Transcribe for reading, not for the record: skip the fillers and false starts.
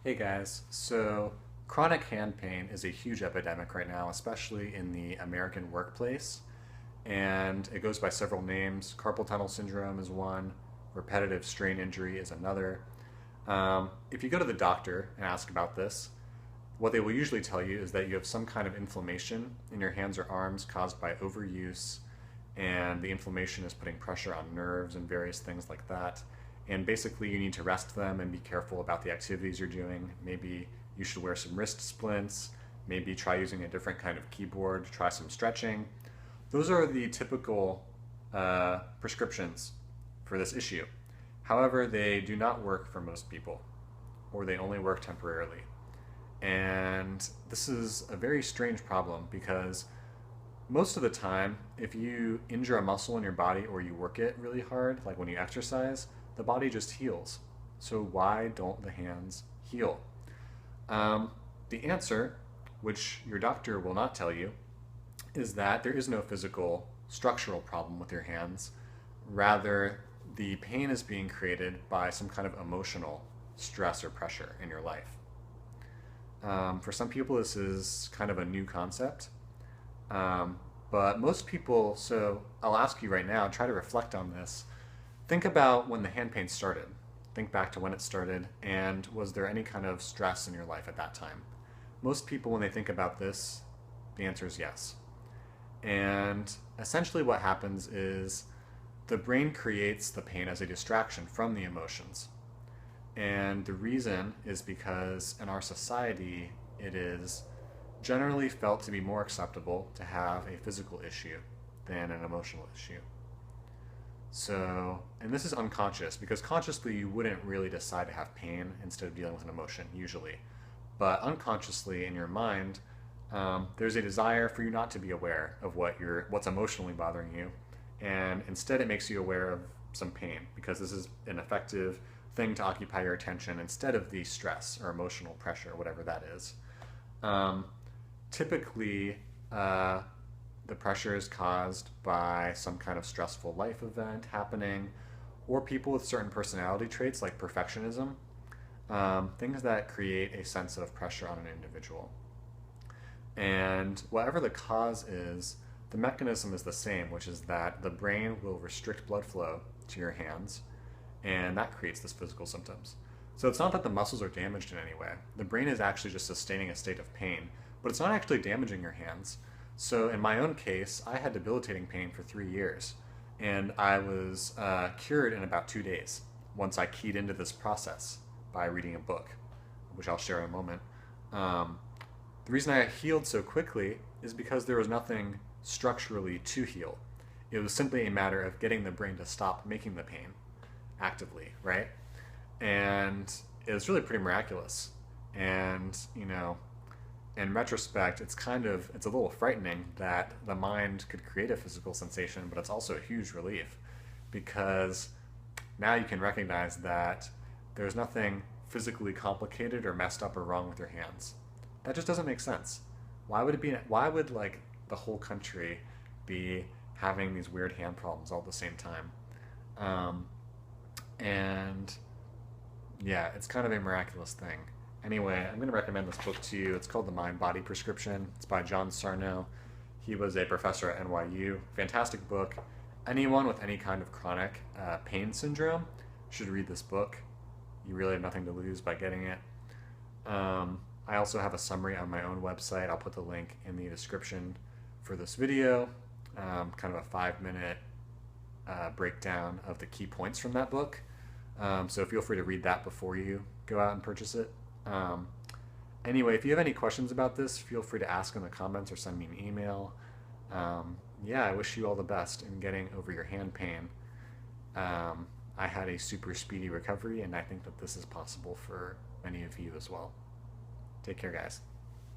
Hey guys, so chronic hand pain is a huge epidemic right now, especially in the American workplace, and it goes by several names. Carpal tunnel syndrome is one, repetitive strain injury is another. If you go to the doctor and ask about this, what they will usually tell you is that you have some kind of inflammation in your hands or arms caused by overuse, and the inflammation is putting pressure on nerves and various things like that. And basically, you need to rest them and be careful about the activities you're doing. Maybe you should wear some wrist splints, maybe try using a different kind of keyboard, try some stretching. Those are the typical prescriptions for this issue. However, they do not work for most people, or they only work temporarily. And this is a very strange problem because most of the time, if you injure a muscle in your body or you work it really hard, like when you exercise, the body just heals. So why don't the hands heal? The answer, which your doctor will not tell you, is that there is no physical structural problem with your hands. Rather, the pain is being created by some kind of emotional stress or pressure in your life. For some people, this is kind of a new concept. But most people, so I'll ask you right now, try to reflect on this. Think about when the hand pain started. Think back to when it started, and was there any kind of stress in your life at that time? Most people, when they think about this, the answer is yes. And essentially what happens is the brain creates the pain as a distraction from the emotions. And the reason is because in our society, it is generally felt to be more acceptable to have a physical issue than an emotional issue. So, and this is unconscious because consciously you wouldn't really decide to have pain instead of dealing with an emotion usually. But unconsciously in your mind, there's a desire for you not to be aware of what's emotionally bothering you, and instead it makes you aware of some pain because this is an effective thing to occupy your attention instead of the stress or emotional pressure, whatever that is. Typically, the pressure is caused by some kind of stressful life event happening, or people with certain personality traits like perfectionism, things that create a sense of pressure on an individual. And whatever the cause is, the mechanism is the same, which is that the brain will restrict blood flow to your hands, and that creates this physical symptoms. So it's not that the muscles are damaged in any way. The brain is actually just sustaining a state of pain, but it's not actually damaging your hands. So in my own case, I had debilitating pain for 3 years, and I was cured in about 2 days once I keyed into this process by reading a book, which I'll share in a moment. The reason I healed so quickly is because there was nothing structurally to heal. It was simply a matter of getting the brain to stop making the pain actively, right? And it was really pretty miraculous. And, in retrospect, it's a little frightening that the mind could create a physical sensation, but it's also a huge relief because now you can recognize that there's nothing physically complicated or messed up or wrong with your hands. That just doesn't make sense. Why would like the whole country be having these weird hand problems all at the same time? And yeah, it's kind of a miraculous thing. Anyway, I'm going to recommend this book to you. It's called The Mindbody Prescription. It's by John Sarno. He was a professor at NYU. Fantastic book. Anyone with any kind of chronic pain syndrome should read this book. You really have nothing to lose by getting it. I also have a summary on my own website. I'll put the link in the description for this video. Kind of a 5-minute breakdown of the key points from that book. So feel free to read that before you go out and purchase it. Anyway, if you have any questions about this, feel free to ask in the comments or send me an email. Yeah, I wish you all the best in getting over your hand pain. I had a super speedy recovery, and I think that this is possible for many of you as well. Take care, guys.